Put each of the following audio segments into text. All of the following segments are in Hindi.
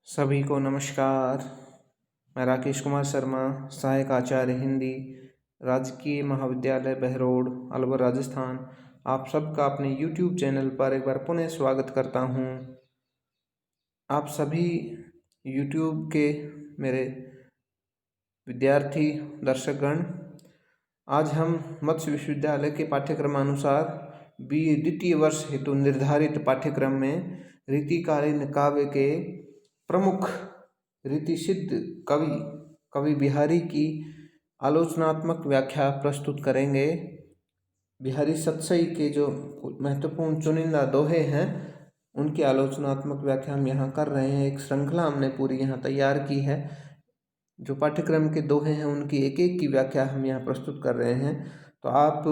सभी को नमस्कार। मैं राकेश कुमार शर्मा, सहायक आचार्य हिंदी, राजकीय महाविद्यालय बहरोड, अलवर, राजस्थान। आप सबका अपने YouTube चैनल पर एक बार पुनः स्वागत करता हूं। आप सभी YouTube के मेरे विद्यार्थी दर्शकगण, आज हम मत्स्य विश्वविद्यालय के पाठ्यक्रमानुसार BA द्वितीय वर्ष हेतु निर्धारित पाठ्यक्रम में रीतिकालीन काव्य के प्रमुख रीति सिद्ध कवि बिहारी की आलोचनात्मक व्याख्या प्रस्तुत करेंगे। बिहारी सतसई के जो महत्वपूर्ण चुनिंदा दोहे हैं उनकी आलोचनात्मक व्याख्या हम यहाँ कर रहे हैं। एक श्रृंखला हमने पूरी यहाँ तैयार की है। जो पाठ्यक्रम के दोहे हैं उनकी एक एक की व्याख्या हम यहाँ प्रस्तुत कर रहे हैं। तो आप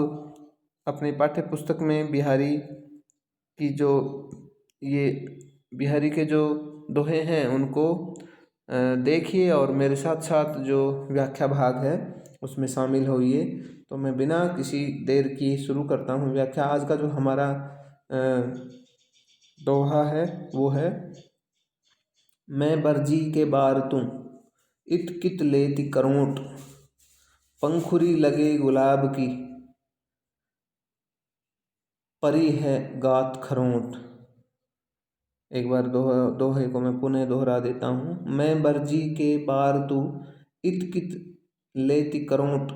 अपने पाठ्य पुस्तक में बिहारी के जो दोहे हैं उनको देखिए और मेरे साथ साथ जो व्याख्या भाग है उसमें शामिल होइए। तो मैं बिना किसी देर की शुरू करता हूँ व्याख्या। आज का जो हमारा दोहा है वो है, मैं बरजी के बार तू इत कित लेती करोट, पंखुरी लगे गुलाब की परी है गात खरोट। एक बार दोहे को मैं पुनः दोहरा देता हूँ। मैं बरजी के बार तू इत कित लेती करोट,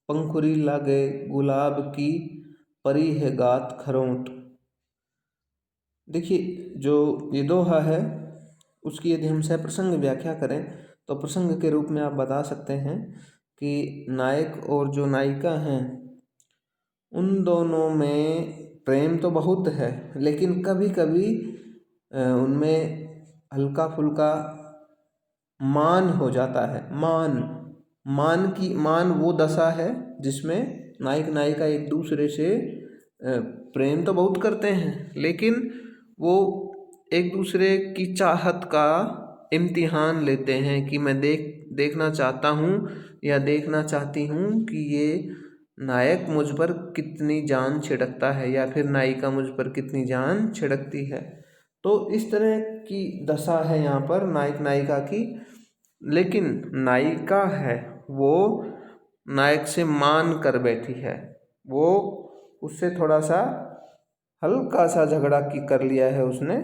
पंखुरी लगे गुलाब की परी है गात खरोट। देखिए, जो ये दोहा है उसकी यदि हम सप्रसंग व्याख्या करें तो प्रसंग के रूप में आप बता सकते हैं कि नायक और जो नायिका हैं उन दोनों में प्रेम तो बहुत है, लेकिन कभी कभी उनमें हल्का फुल्का मान हो जाता है। मान वो दशा है जिसमें नायक नायिका एक दूसरे से प्रेम तो बहुत करते हैं, लेकिन वो एक दूसरे की चाहत का इम्तिहान लेते हैं कि मैं देखना चाहता हूँ या देखना चाहती हूँ कि ये नायक मुझ पर कितनी जान छिड़कता है या फिर नायिका मुझ पर कितनी जान छिड़कती है। तो इस तरह की दशा है यहाँ पर नायक नायिका की। लेकिन नायिका है वो नायक से मान कर बैठी है, वो उससे थोड़ा सा हल्का सा झगड़ा कर लिया है उसने।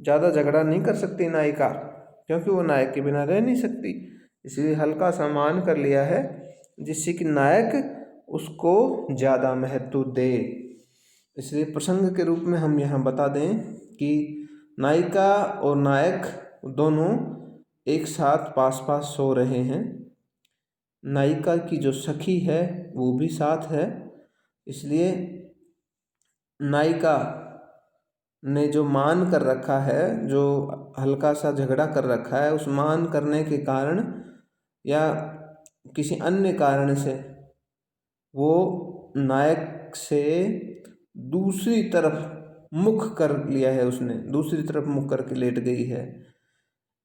ज़्यादा झगड़ा नहीं कर सकती नायिका, क्योंकि वो नायक के बिना रह नहीं सकती, इसलिए हल्का सा मान कर लिया है जिससे कि नायक उसको ज़्यादा महत्व दे। इसलिए प्रसंग के रूप में हम यहाँ बता दें कि नायिका और नायक दोनों एक साथ पास पास सो रहे हैं। नायिका की जो सखी है वो भी साथ है, इसलिए नायिका ने जो मान कर रखा है, जो हल्का सा झगड़ा कर रखा है, उस मान करने के कारण या किसी अन्य कारण से वो नायक से दूसरी तरफ मुख कर लिया है, उसने दूसरी तरफ मुख करके लेट गई है।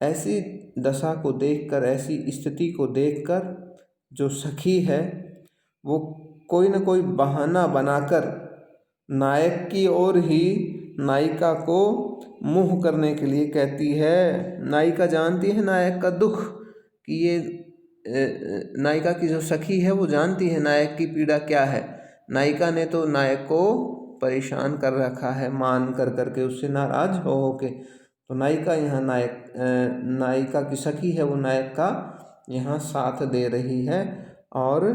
ऐसी दशा को देखकर, ऐसी स्थिति को देखकर जो सखी है वो कोई न कोई बहाना बनाकर नायक की ओर ही नायिका को मुँह करने के लिए कहती है। नायिका जानती है नायक का दुख कि ये नायिका की जो सखी है वो जानती है नायक की पीड़ा क्या है। नायिका ने तो नायक को परेशान कर रखा है मान कर करके, उससे नाराज हो के। तो नायिका यहाँ नायिका की सखी है वो नायक का यहाँ साथ दे रही है और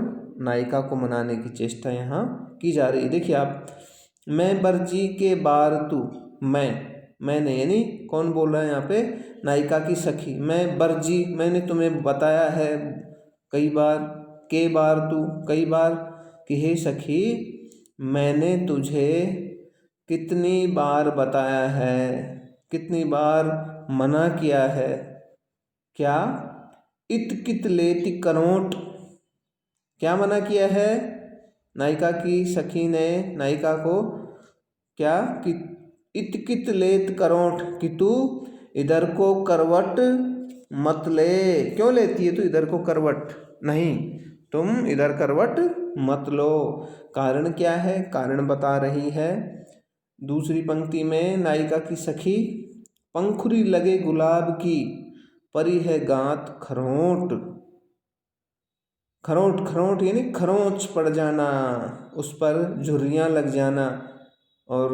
नायिका को मनाने की चेष्टा यहाँ की जा रही है। देखिए आप, मैं बरजी के बार तू, मैंने यानी कौन बोल रहा है यहाँ पे, नायिका की सखी। मैं बरजी, मैंने तुम्हें बताया है कई बार, के बार तू कई बार कि हे सखी मैंने तुझे कितनी बार बताया है, कितनी बार मना किया है। क्या? इत कित लेती करोट, क्या मना किया है? नायिका की सखी ने नायिका को क्या कि इत कित लेत करोट, कि तू इधर को करवट मत ले। क्यों लेती है तू इधर को करवट? नहीं, तुम इधर करवट मत लो। कारण क्या है? कारण बता रही है दूसरी पंक्ति में। नायिका की सखी पंखुरी लगे गुलाब की, परी है गांठ खरोंट। खरोंट खरोंट यानी खरोंच पड़ जाना, उस पर झुर्रियाँ लग जाना, और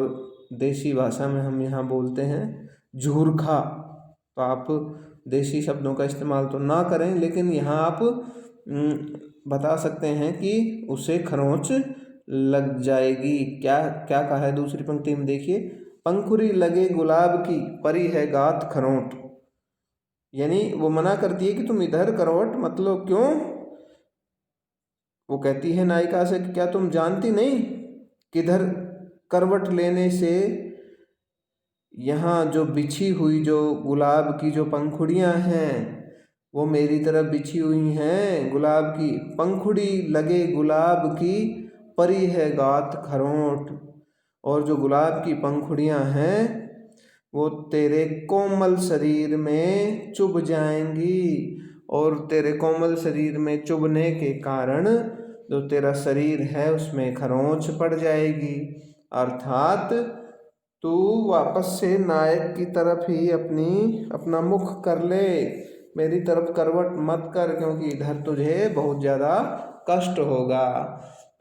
देसी भाषा में हम यहाँ बोलते हैं झूरखा। तो आप देसी शब्दों का इस्तेमाल तो ना करें, लेकिन यहाँ आप बता सकते हैं कि उसे खरोंच लग जाएगी। क्या क्या कहा है दूसरी पंक्ति में, देखिए, पंखुरी लगे गुलाब की, परी है गांठ खरोंट। यानी वो मना करती है कि तुम इधर करवट मत लो। क्यों? वो कहती है नायिका से कि क्या तुम जानती नहीं किधर करवट लेने से यहाँ जो बिछी हुई जो गुलाब की जो पंखुड़ियाँ हैं वो मेरी तरफ बिछी हुई हैं। गुलाब की पंखुड़ी लगे गुलाब की, परी है गांठ खरोंट। और जो गुलाब की पंखुड़ियाँ हैं वो तेरे कोमल शरीर में चुभ जाएंगी, और तेरे कोमल शरीर में चुभने के कारण जो तेरा शरीर है उसमें खरोंच पड़ जाएगी। अर्थात तू वापस से नायक की तरफ ही अपना मुख कर ले, मेरी तरफ करवट मत कर, क्योंकि इधर तुझे बहुत ज़्यादा कष्ट होगा।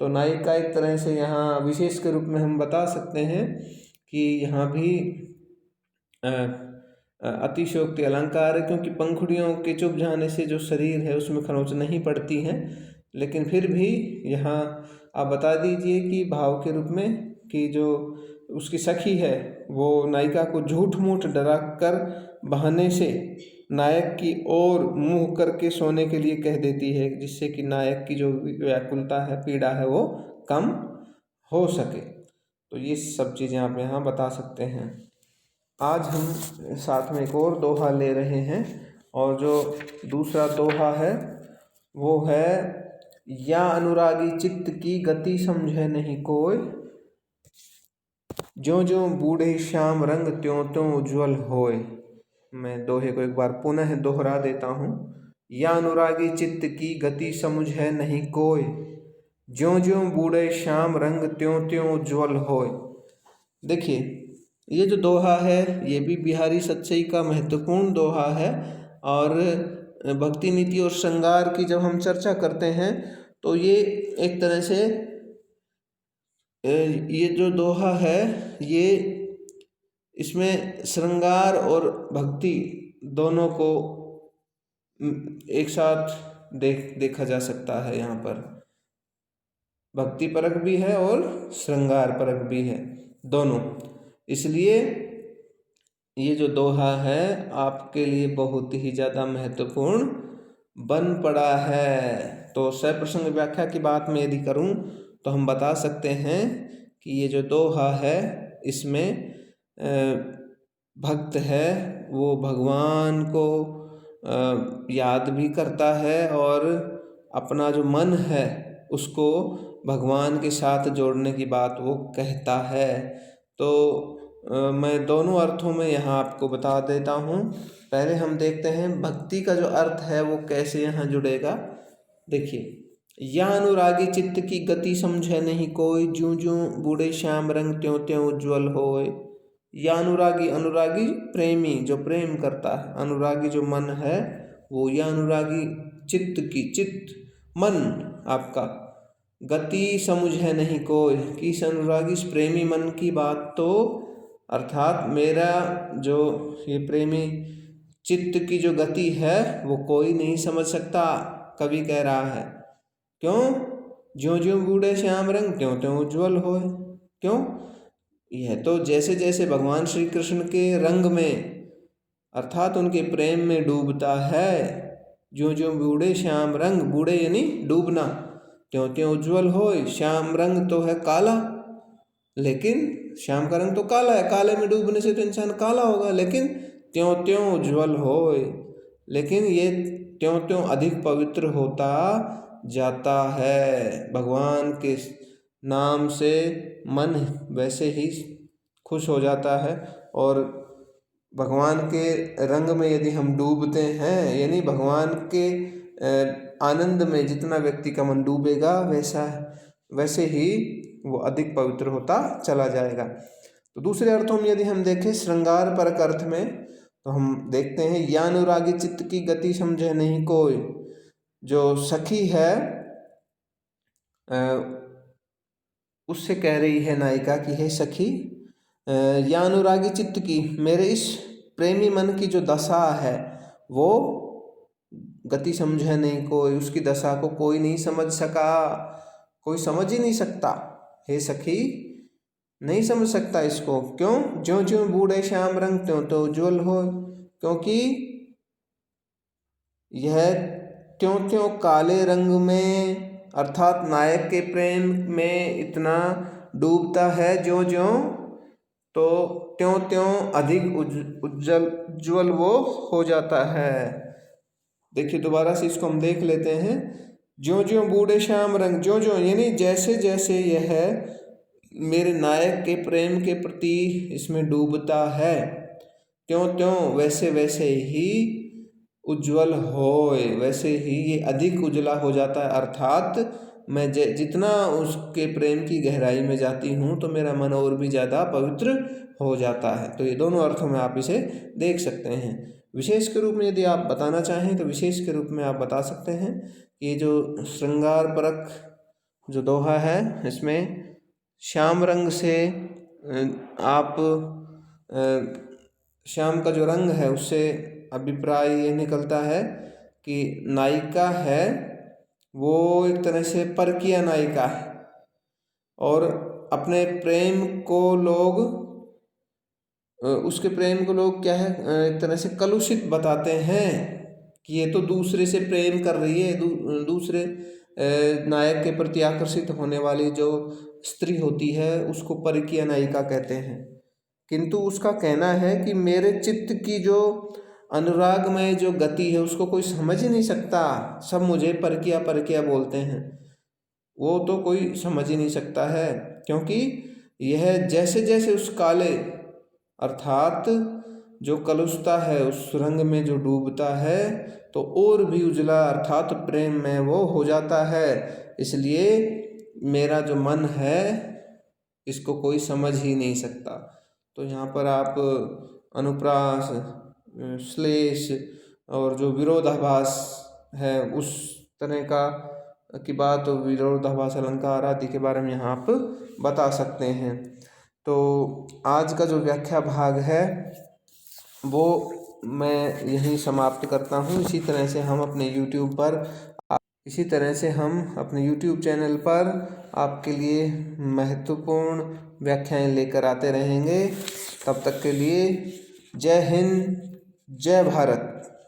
तो नायिका एक तरह से यहाँ विशेष के रूप में हम बता सकते हैं कि यहाँ भी अतिशयोक्ति अलंकार है, क्योंकि पंखुड़ियों के चुभ जाने से जो शरीर है उसमें खरोंच नहीं पड़ती है। लेकिन फिर भी यहाँ आप बता दीजिए कि भाव के रूप में कि जो उसकी सखी है वो नायिका को झूठ मूठ डरा कर बहाने से नायक की ओर मुँह करके सोने के लिए कह देती है, जिससे कि नायक की जो व्याकुलता है, पीड़ा है, वो कम हो सके। तो ये सब चीज़ें आप यहाँ बता सकते हैं। आज हम साथ में एक और दोहा ले रहे हैं, और जो दूसरा दोहा है वो है, या अनुरागी चित्त की गति समझे नहीं कोय, ज्यों ज्यों बूढ़े श्याम रंग त्यों त्यों उज्ज्वल होय। मैं दोहे को एक बार पुनः दोहरा देता हूँ। या अनुरागी चित्त की गति समझे नहीं कोय, ज्यों ज्यों बूढ़े श्याम रंग त्यों त्यों उज्ज्वल होय। देखिए, ये जो दोहा है ये भी बिहारी सच्चाई का महत्वपूर्ण दोहा है। और भक्ति नीति और श्रृंगार की जब हम चर्चा करते हैं तो ये एक तरह से ये जो दोहा है ये इसमें श्रृंगार और भक्ति दोनों को एक साथ देखा जा सकता है। यहाँ पर भक्ति परक भी है और श्रृंगार परक भी है, दोनों। इसलिए ये जो दोहा है आपके लिए बहुत ही ज़्यादा महत्वपूर्ण बन पड़ा है। तो सप्रसंग व्याख्या की बात मैं यदि करूं तो हम बता सकते हैं कि ये जो दोहा है इसमें भक्त है वो भगवान को याद भी करता है, और अपना जो मन है उसको भगवान के साथ जोड़ने की बात वो कहता है। तो मैं दोनों अर्थों में यहाँ आपको बता देता हूँ। पहले हम देखते हैं भक्ति का जो अर्थ है वो कैसे यहाँ जुड़ेगा। देखिए, या अनुरागी चित्त की गति समझे नहीं कोई, ज्यों ज्यों बूढ़े श्याम रंग त्यों त्यों उज्ज्वल होय। या अनुरागी, अनुरागी प्रेमी जो प्रेम करता है, अनुरागी जो मन है वो, या अनुरागी चित्त की, चित्त मन आपका, गति समझे नहीं कोई, कि इस अनुरागी इस प्रेमी मन की बात तो, अर्थात मेरा जो ये प्रेमी चित्त की जो गति है वो कोई नहीं समझ सकता। कवि कह रहा है क्यों, ज्यों ज्यों बूढ़े श्याम रंग त्यों त्यों उज्ज्वल होय। क्यों? यह तो जैसे जैसे भगवान श्री कृष्ण के रंग में अर्थात उनके प्रेम में डूबता है, ज्यों ज्यों बूढ़े श्याम रंग, बूढ़े यानी डूबना, त्यों त्यों उज्ज्वल होय। श्याम रंग तो है काला, लेकिन श्याम का रंग तो काला है, काले में डूबने से तो इंसान काला होगा, लेकिन त्यों त्यों उज्ज्वल होय, लेकिन ये त्यों त्यों अधिक पवित्र होता जाता है। भगवान के नाम से मन वैसे ही खुश हो जाता है, और भगवान के रंग में यदि हम डूबते हैं, यानी भगवान के आनंद में जितना व्यक्ति का मन डूबेगा वैसे ही वो अधिक पवित्र होता चला जाएगा। तो दूसरे अर्थों में यदि हम देखें श्रृंगार परक अर्थ में, तो हम देखते हैं या अनुरागी चित्त की गति समझे नहीं कोई। जो सखी है उससे कह रही है नायिका कि हे सखी, या अनुरागी चित्त की, मेरे इस प्रेमी मन की जो दशा है वो गति समझे नहीं कोई, उसकी दशा को कोई नहीं समझ सका, कोई समझ ही नहीं सकता। हे सखी, नहीं समझ सकता इसको। क्यों? ज्यों ज्यों बूढ़े श्याम रंग त्यों तो उज्ज्वल हो, क्योंकि यह त्यों त्यों काले रंग में अर्थात नायक के प्रेम में इतना डूबता है ज्यों ज्यों, तो त्यों त्यों अधिक उज्जवल वो हो जाता है। देखिए दोबारा से इसको हम देख लेते हैं। ज्यों ज्यों बूढ़े श्याम रंग, ज्यों ज्यों यानी जैसे जैसे यह मेरे नायक के प्रेम के प्रति इसमें डूबता है, त्यों त्यों वैसे वैसे ही उज्जवल होए, वैसे ही ये अधिक उजला हो जाता है। अर्थात मैं जितना उसके प्रेम की गहराई में जाती हूँ तो मेरा मन और भी ज़्यादा पवित्र हो जाता है। तो ये दोनों अर्थों में आप इसे देख सकते हैं। विशेष के रूप में यदि आप बताना चाहें तो विशेष के रूप में आप बता सकते हैं कि ये जो श्रृंगार परक जो दोहा है, इसमें श्याम रंग से आप श्याम का जो रंग है उससे अभिप्राय ये निकलता है कि नायिका है वो एक तरह से परकीय नायिका है, और अपने प्रेम को लोग उसके प्रेम को लोग क्या है एक तरह से कलुषित बताते हैं कि ये तो दूसरे से प्रेम कर रही है। दूसरे नायक के प्रति आकर्षित होने वाली जो स्त्री होती है उसको परकीय नायिका कहते हैं। किंतु उसका कहना है कि मेरे चित्त की जो अनुराग में जो गति है उसको कोई समझ ही नहीं सकता, सब मुझे परकिया परकिया बोलते हैं, वो तो कोई समझ ही नहीं सकता है। क्योंकि यह जैसे जैसे उस काले अर्थात जो कलुषता है उस रंग में जो डूबता है तो और भी उजला अर्थात प्रेम में वो हो जाता है। इसलिए मेरा जो मन है इसको कोई समझ ही नहीं सकता। तो यहाँ पर आप अनुप्रास, श्लेष और जो विरोधाभास है उस तरह का की बात, विरोधाभास अलंकार आदि के बारे में यहाँ आप बता सकते हैं। तो आज का जो व्याख्या भाग है वो मैं यहीं समाप्त करता हूँ। इसी तरह से हम अपने YouTube चैनल पर आपके लिए महत्वपूर्ण व्याख्याएं लेकर आते रहेंगे। तब तक के लिए जय हिंद, जय भारत।